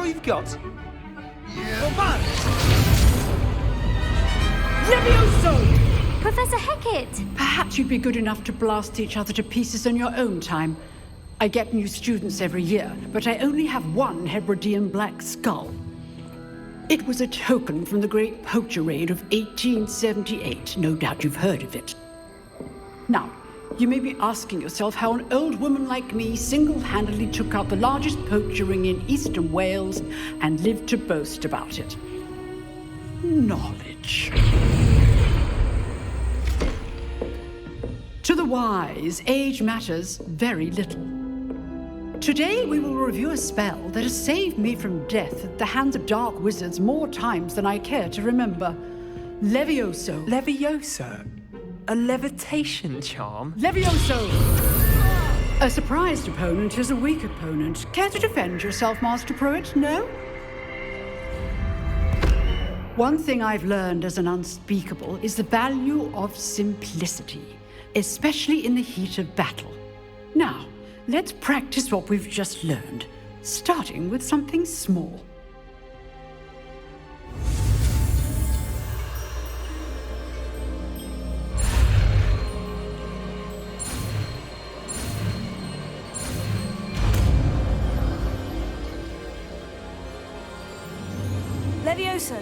all you've got? Levioso! Professor Hecat! Perhaps you'd be good enough to blast each other to pieces in your own time. I get new students every year, but I only have one Hebridean black skull. It was a token from the Great Poacher Raid of 1878. No doubt you've heard of it. Now, you may be asking yourself how an old woman like me single-handedly took out the largest poacher ring in eastern Wales and lived to boast about it. Knowledge. To the wise, age matters very little. Today we will review a spell that has saved me from death at the hands of dark wizards more times than I care to remember. Levioso. Levioso? A levitation charm? Levioso! A surprised opponent is a weak opponent. Care to defend yourself, Master Pruitt? No? One thing I've learned as an unspeakable is the value of simplicity, especially in the heat of battle. Now, let's practice what we've just learned, starting with something small. Levioso!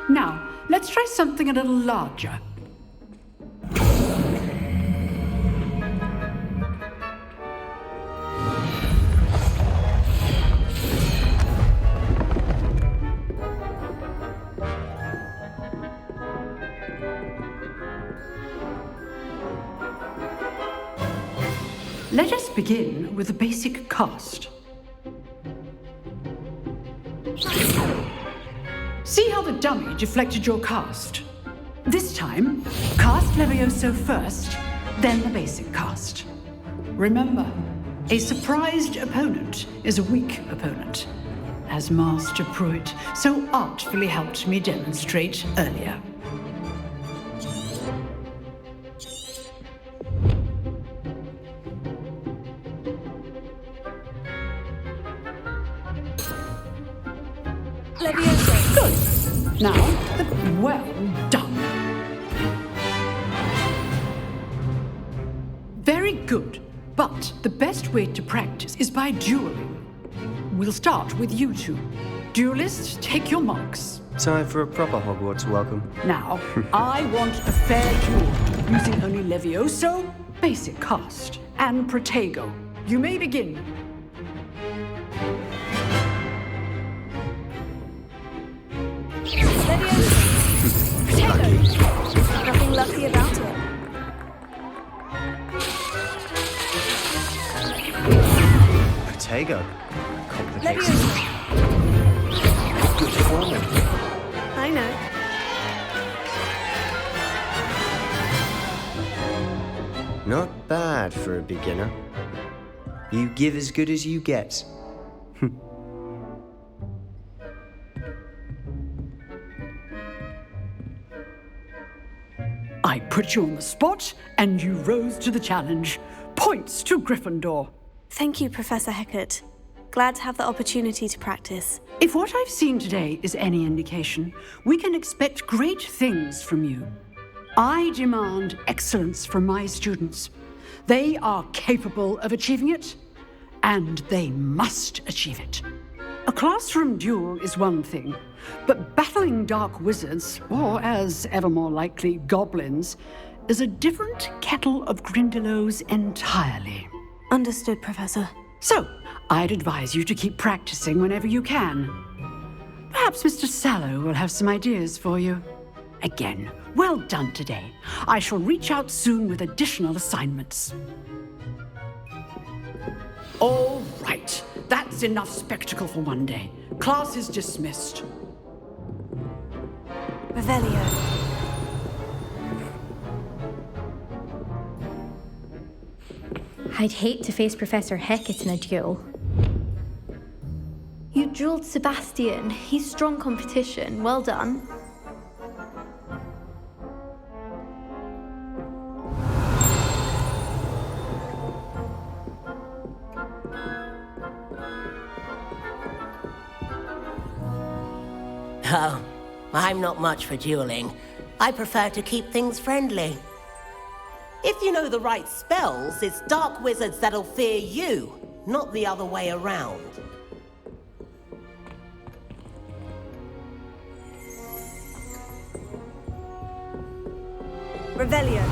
Now, let's try something a little larger. Let us begin with a basic cast. See how the dummy deflected your cast? This time, cast Levioso first, then the basic cast. Remember, a surprised opponent is a weak opponent, as Master Pruitt so artfully helped me demonstrate earlier. Levioso! Good. Now, well done. Very good. But the best way to practice is by dueling. We'll start with you two. Duelists, take your marks. Time for a proper Hogwarts welcome. Now, I want a fair duel, using only Levioso, basic cast, and Protego. You may begin. Nothing lucky about it. Protego. Complicated. Levioso! Good forming. I know. Not bad for a beginner. You give as good as you get. I put you on the spot, and you rose to the challenge. Points to Gryffindor. Thank you, Professor Hecat. Glad to have the opportunity to practice. If what I've seen today is any indication, we can expect great things from you. I demand excellence from my students. They are capable of achieving it, and they must achieve it. A classroom duel is one thing, but battling dark wizards, or as ever more likely, goblins, is a different kettle of Grindylows entirely. Understood, Professor. So, I'd advise you to keep practicing whenever you can. Perhaps Mr. Sallow will have some ideas for you. Again, well done today. I shall reach out soon with additional assignments. All right, that's enough spectacle for one day. Class is dismissed. Revelio. I'd hate to face Professor Hecat in a duel. You drilled Sebastian. He's strong competition. Well done. Oh, I'm not much for dueling. I prefer to keep things friendly. If you know the right spells, it's dark wizards that'll fear you, not the other way around. Revelio.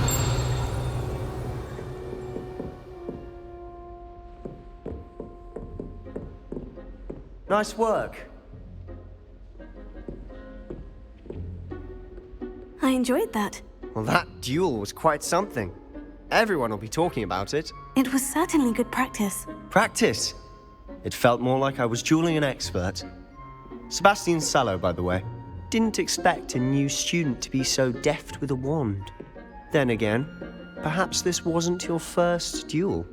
Nice work. I enjoyed that. Well, that duel was quite something. Everyone will be talking about it. It was certainly good practice. Practice. It felt more like I was dueling an expert. Sebastian Sallow, by the way. Didn't expect a new student to be so deft with a wand. Then again, perhaps this wasn't your first duel.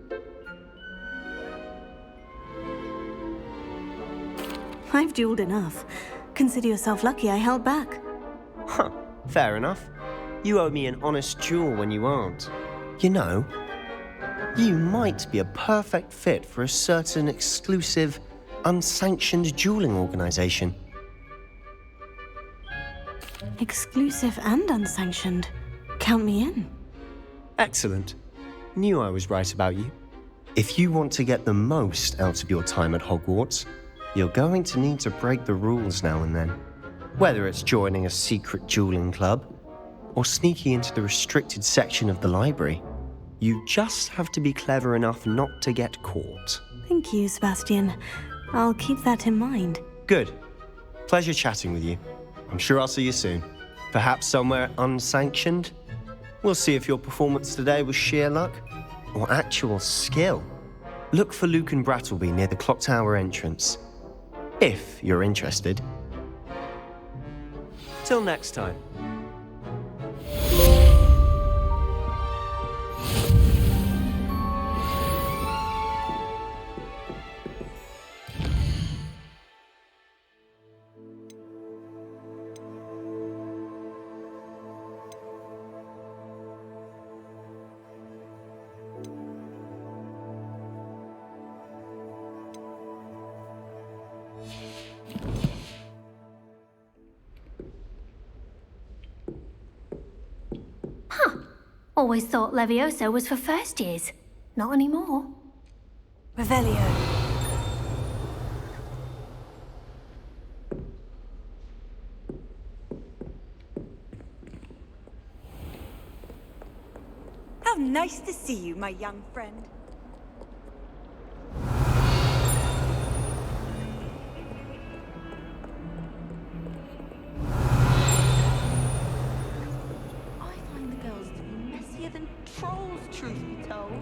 I've dueled enough. Consider yourself lucky I held back. Huh, fair enough. You owe me an honest duel when you aren't. You know, you might be a perfect fit for a certain exclusive, unsanctioned dueling organization. Exclusive and unsanctioned. Count me in. Excellent. Knew I was right about you. If you want to get the most out of your time at Hogwarts, you're going to need to break the rules now and then. Whether it's joining a secret dueling club, or sneaking into the restricted section of the library, you just have to be clever enough not to get caught. Thank you, Sebastian. I'll keep that in mind. Good. Pleasure chatting with you. I'm sure I'll see you soon. Perhaps somewhere unsanctioned? We'll see if your performance today was sheer luck or actual skill. Look for Luke and Brattleby near the clock tower entrance, if you're interested. Till next time. Always thought Levioso was for first years. Not anymore. Revelio. How nice to see you, my young friend. I find the girls to be messier than trolls, truth be told.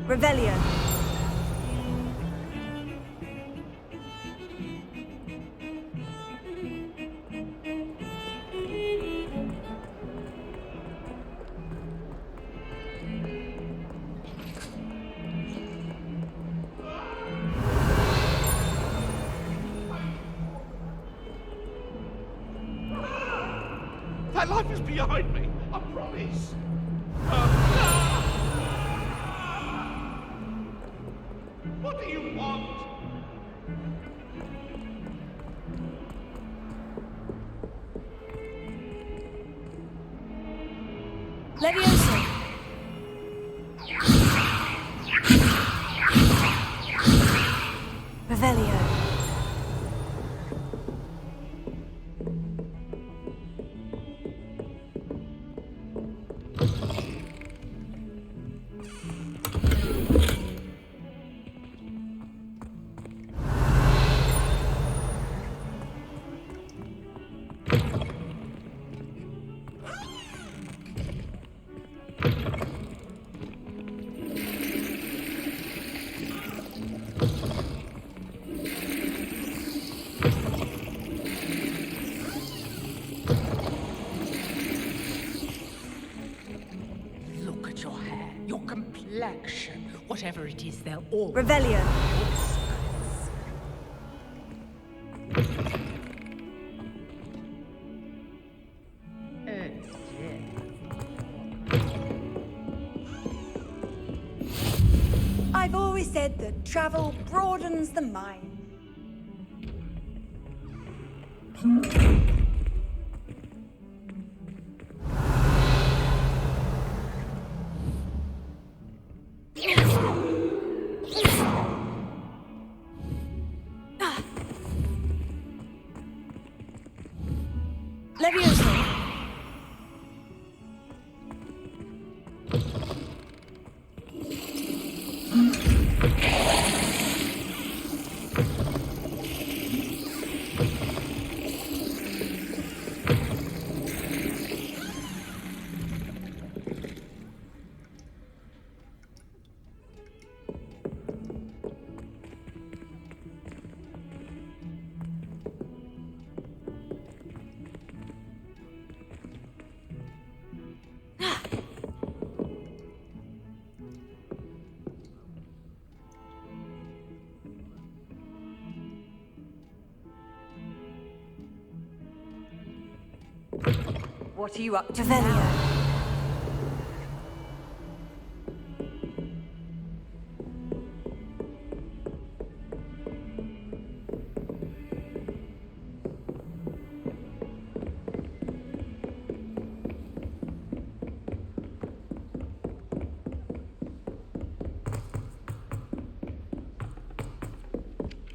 Revelio. That life is behind me, I promise. What do you want? Levioso. Revelio. Look at your hair, your complexion, whatever it is, they're all... Revelio. I've always said that travel broadens the mind. Leviosa. What are you up to now?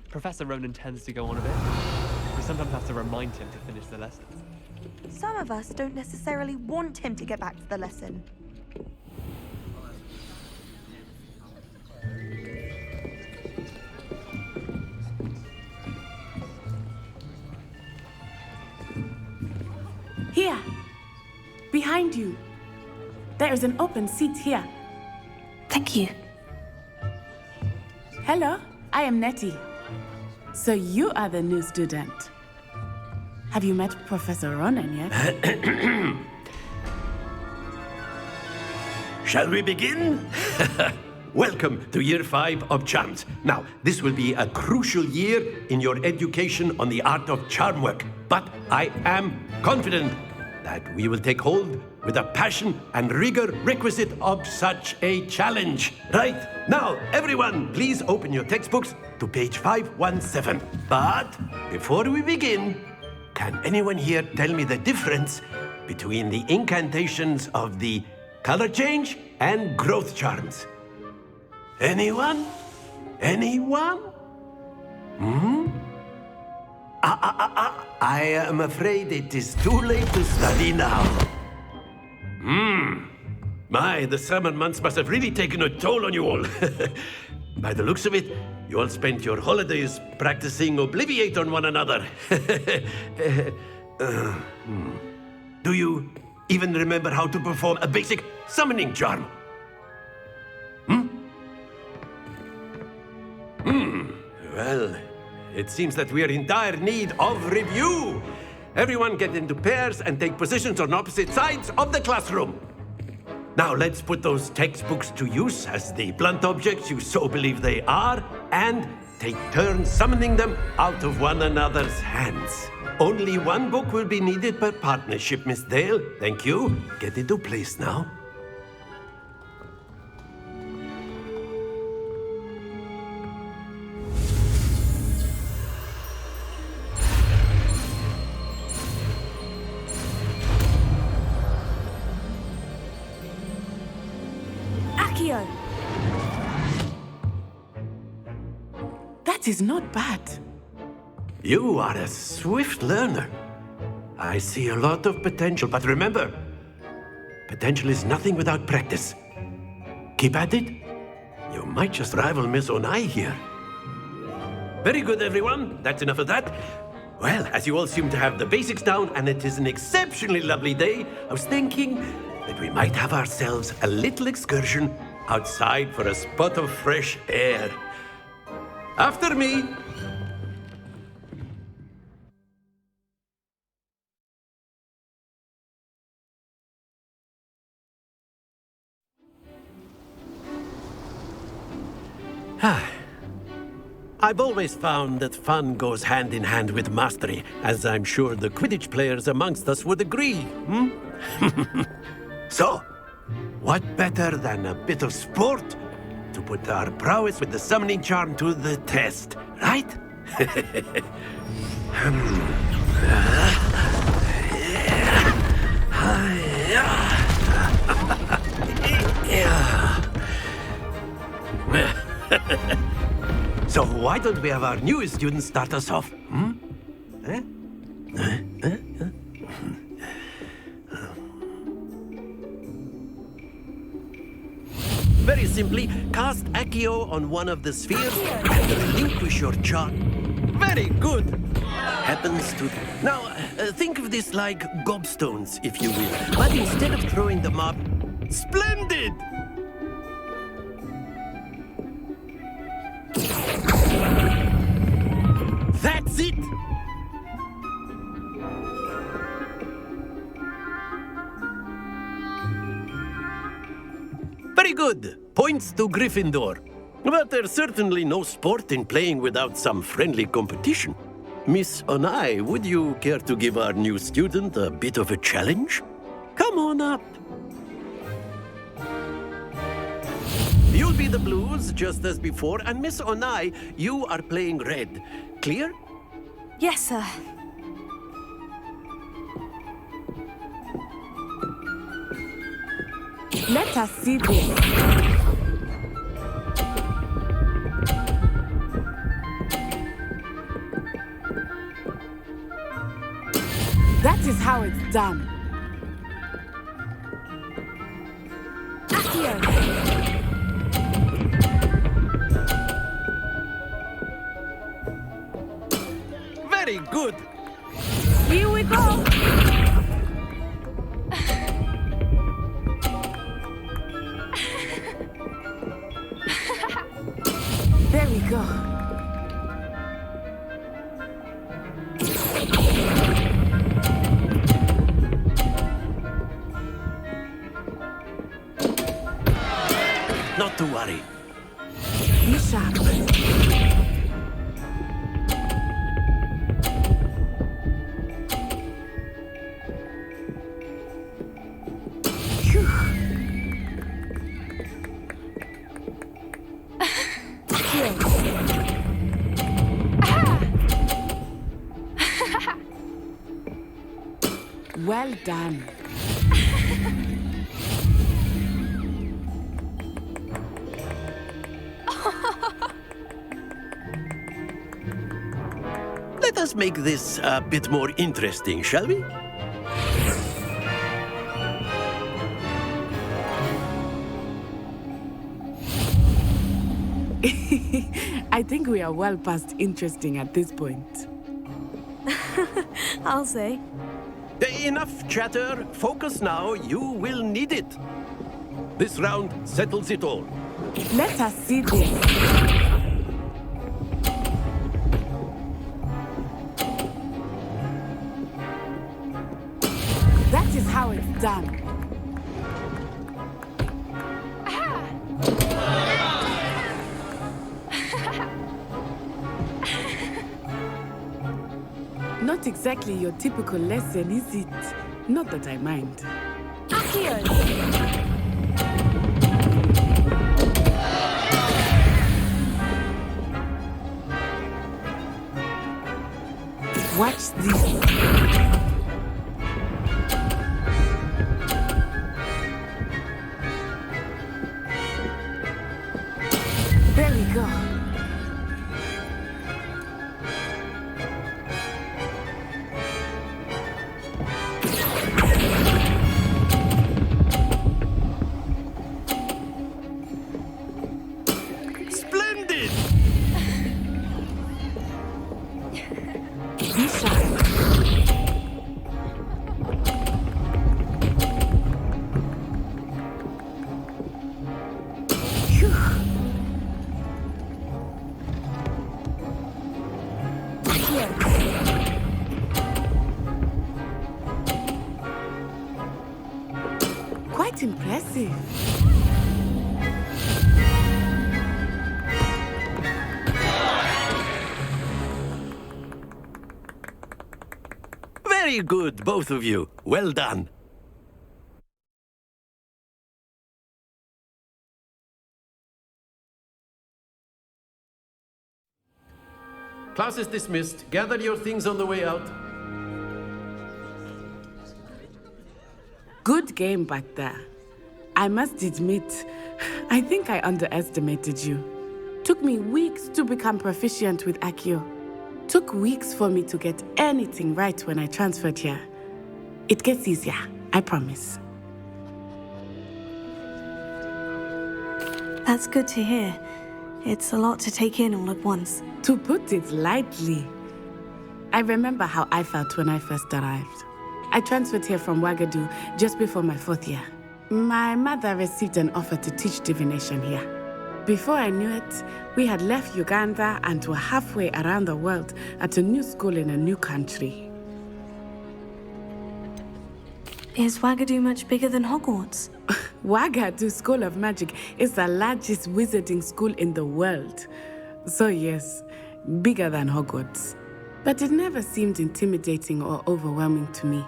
Professor Ronan tends to go on a bit. We sometimes have to remind him to finish the lesson. Some of us don't necessarily want him to get back to the lesson. Here, behind you. There is an open seat here. Thank you. Hello, I am Nettie. So you are the new student. Have you met Professor Ronan yet? Shall we begin? Welcome to Year 5 of Charms. Now, this will be a crucial year in your education on the art of charm work. But I am confident that we will take hold with the passion and rigor requisite of such a challenge. Right, now, everyone, please open your textbooks to page 517. But before we begin, can anyone here tell me the difference between the incantations of the color change and growth charms? Anyone? Anyone? I am afraid it is too late to study now. My, the summer months must have really taken a toll on you all. By the looks of it, you all spent your holidays practicing Obliviate on one another. Do you even remember how to perform a basic summoning charm? Well, it seems that we are in dire need of review. Everyone get into pairs and take positions on opposite sides of the classroom. Now let's put those textbooks to use as the blunt objects you so believe they are, and take turns summoning them out of one another's hands. Only one book will be needed per partnership, Miss Dale. Thank you. Get into place now. That is not bad. You are a swift learner. I see a lot of potential, but remember, potential is nothing without practice. Keep at it. You might just rival Miss Onai here. Very good, everyone. That's enough of that. Well, as you all seem to have the basics down, and it is an exceptionally lovely day, I was thinking that we might have ourselves a little excursion outside for a spot of fresh air. After me. I've always found that fun goes hand in hand with mastery, as I'm sure the Quidditch players amongst us would agree, So, what better than a bit of sport to put our prowess with the summoning charm to the test, right? So why don't we have our newest student start us off? Very simply, cast Accio on one of the spheres and relinquish your charm. Very good! Happens to... Now, think of this like gobstones, if you will. But instead of throwing them up... Splendid! That's it! Very good. Points to Gryffindor. But there's certainly no sport in playing without some friendly competition. Miss Onai, would you care to give our new student a bit of a challenge? Come on up. You'll be the blues, just as before, and Miss Onai, you are playing red. Clear? Yes, sir. Let us see this. That is how it's done. Accio! Very good. Here we go. There we go. Not to worry. Be sharp. Well done. Let us make this a bit more interesting, shall we? I think we are well past interesting at this point. I'll say. Enough chatter. Focus now. You will need it. This round settles it all. Let us see this. That is how it's done. Not exactly your typical lesson, is it? Not that I mind. Accio! Watch this. There we go. Splendid! Be sharp. Phew. Quite impressive. Very good, both of you. Well done. class is dismissed. Gather your things on the way out. Good game back there. I must admit, I think I underestimated you. Took me weeks to become proficient with Accio. Took weeks for me to get anything right when I transferred here. It gets easier, I promise. That's good to hear. It's a lot to take in all at once. To put it lightly, I remember how I felt when I first arrived. I transferred here from Ouagadougou just before my 4th year. My mother received an offer to teach divination here. Before I knew it, we had left Uganda and were halfway around the world at a new school in a new country. Is Ouagadougou much bigger than Hogwarts? Ouagadougou School of Magic is the largest wizarding school in the world. So yes, bigger than Hogwarts. But it never seemed intimidating or overwhelming to me.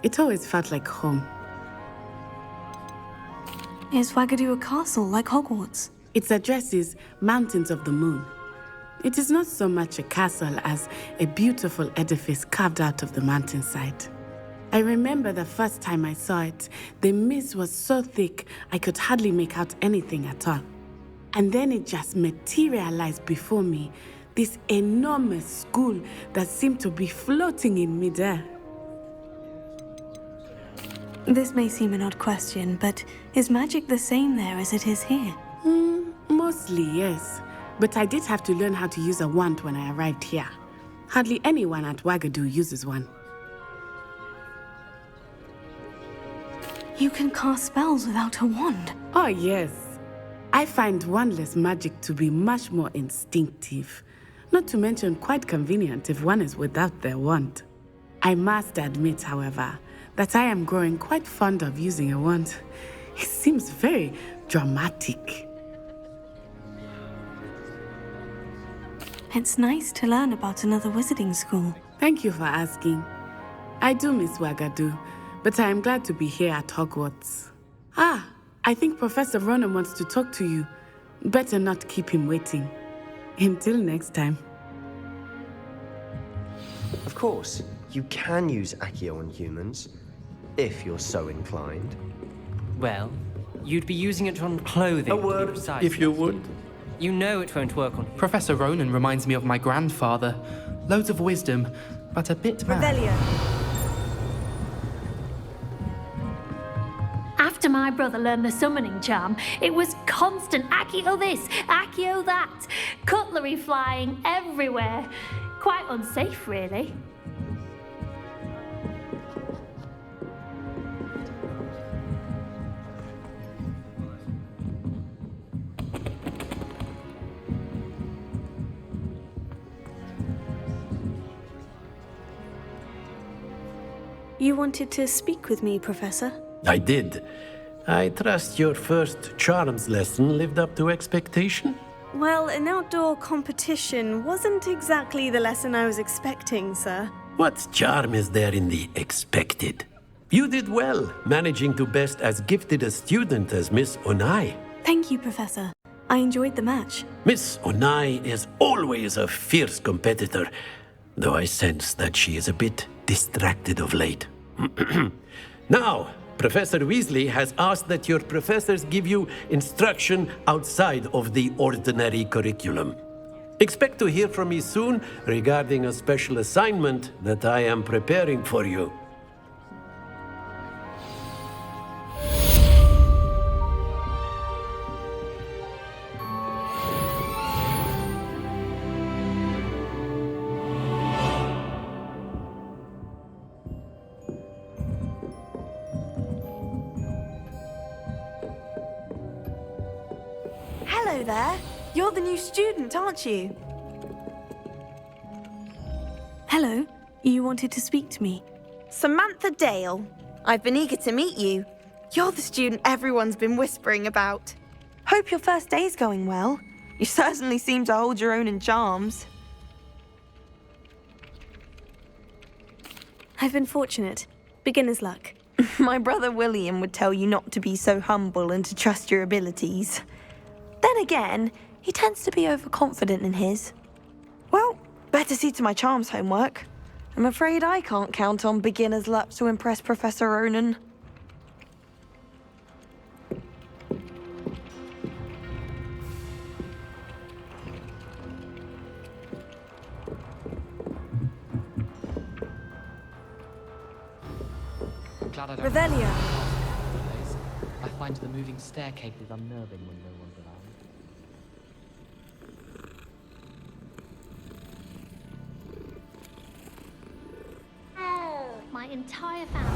It always felt like home. Is Ouagadougou a castle like Hogwarts? Its address is Mountains of the Moon. It is not so much a castle as a beautiful edifice carved out of the mountainside. I remember the first time I saw it, the mist was so thick I could hardly make out anything at all. And then it just materialized before me, this enormous school that seemed to be floating in midair. This may seem an odd question, but is magic the same there as it is here? Mostly, yes. But I did have to learn how to use a wand when I arrived here. Hardly anyone at Ouagadougou uses one. You can cast spells without a wand? Oh, yes. I find wandless magic to be much more instinctive. Not to mention quite convenient if one is without their wand. I must admit, however, that I am growing quite fond of using a wand. It seems very dramatic. It's nice to learn about another wizarding school. Thank you for asking. I do miss Ouagadougou, but I am glad to be here at Hogwarts. I think Professor Ronan wants to talk to you. Better not keep him waiting. Until next time. Of course, you can use Accio on humans, if you're so inclined. Well, you'd be using it on clothing. A word, if you would. You know it won't work on. Professor Ronan reminds me of my grandfather. Loads of wisdom, but a bit mad. After my brother learned the summoning charm, it was constant Accio this, Accio that, cutlery flying everywhere. Quite unsafe, really. You wanted to speak with me, Professor? I did. I trust your first charms lesson lived up to expectation? Well, an outdoor competition wasn't exactly the lesson I was expecting, sir. What charm is there in the expected? You did well, managing to best as gifted a student as Miss Onai. Thank you, Professor. I enjoyed the match. Miss Onai is always a fierce competitor, though I sense that she is a bit distracted of late. Now, Professor Weasley has asked that your professors give you instruction outside of the ordinary curriculum. Expect to hear from me soon regarding a special assignment that I am preparing for you. Hello there. You're the new student, aren't you? Hello. You wanted to speak to me? Samantha Dale. I've been eager to meet you. You're the student everyone's been whispering about. Hope your first day's going well. You certainly seem to hold your own in charms. I've been fortunate. Beginner's luck. My brother William would tell you not to be so humble and to trust your abilities. Then again, he tends to be overconfident in his. Well, Better see to my charms homework. I'm afraid I can't count on beginner's luck to impress Professor Ronan. Glad I don't Revelio. I find the moving staircases unnerving when no one's around. My entire family.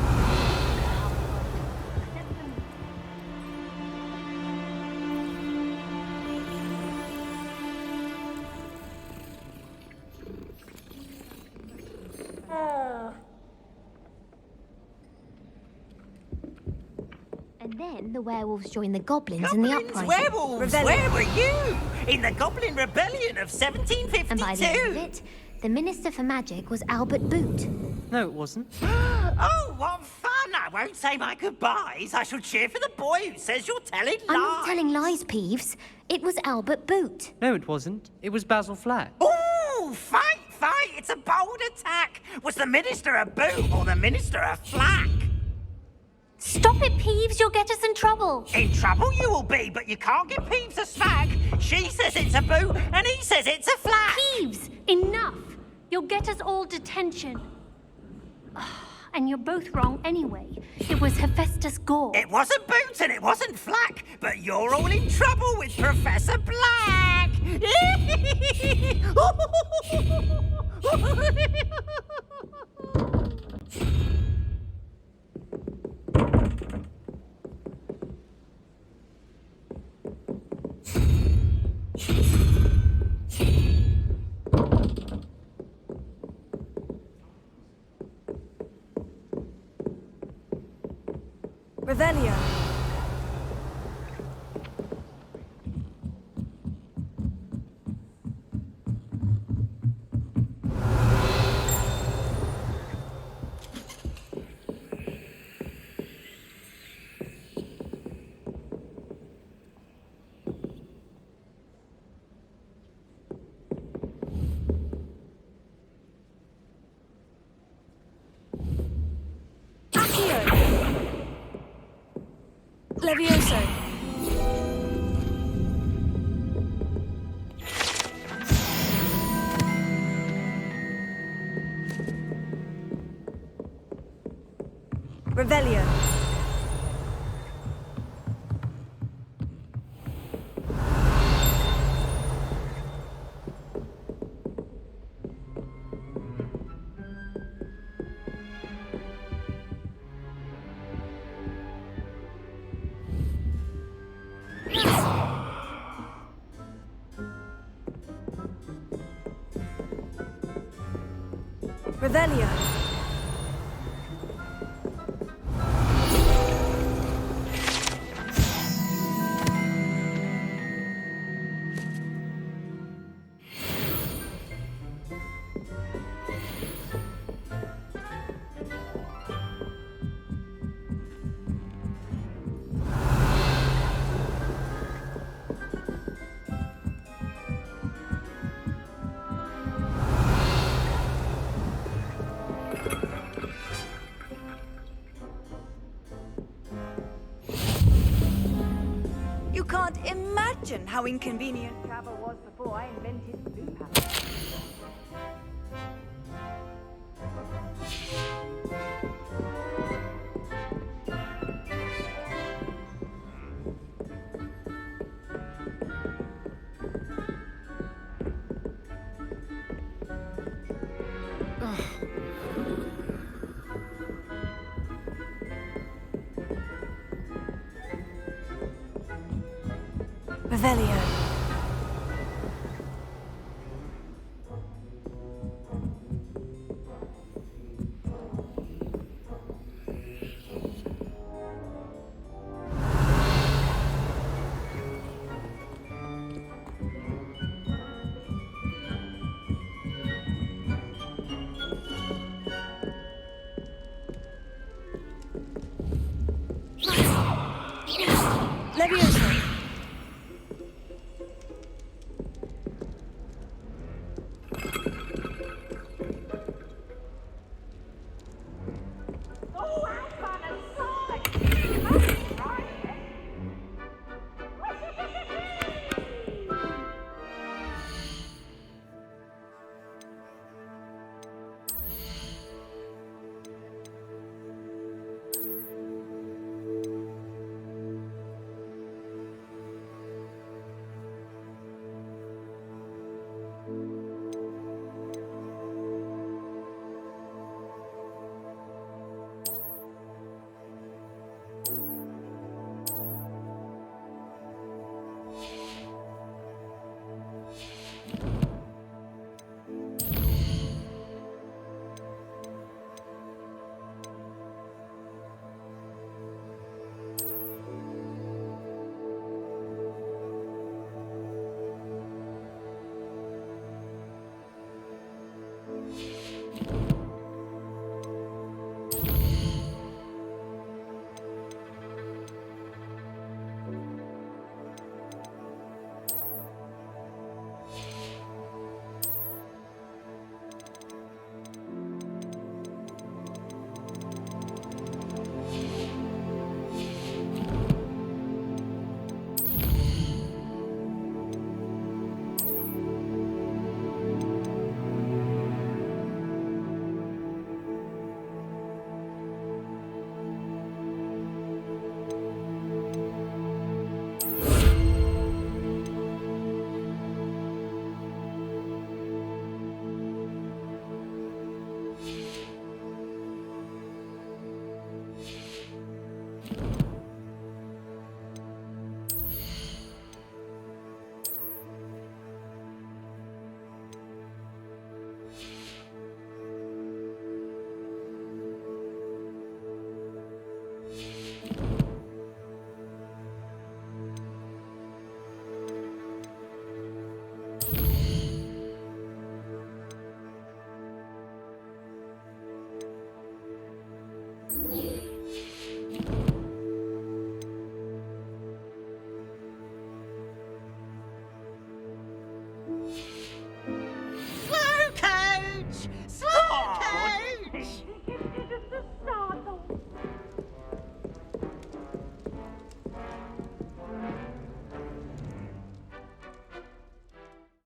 And then the werewolves joined the goblins in the uprising. Werewolves! Where were you? In the Goblin Rebellion of 1752! And by the end of it, the Minister for Magic was Albert Boot. No, it wasn't. Oh, what fun! I won't say my goodbyes. I shall cheer for the boy who says you're telling lies. I'm not telling lies, Peeves. It was Albert Boot. No, it wasn't. It was Basil Flack. Ooh, fight! It's a bold attack. Was the Minister a boot or the Minister a flack? Stop it, Peeves. You'll get us in trouble. In trouble you will be, but you can't give Peeves a smack. She says it's a boot, and he says it's a flack. Peeves, enough. You'll get us all detention. And you're both wrong anyway. It was Hephaestus Gore. It wasn't boot and it wasn't flack, but you're all in trouble with Professor Black. Revelio. Levioso. Revelio. Revelio. You can't imagine how inconvenient travel was before I invented the blue pattern. Revelio. Levioso.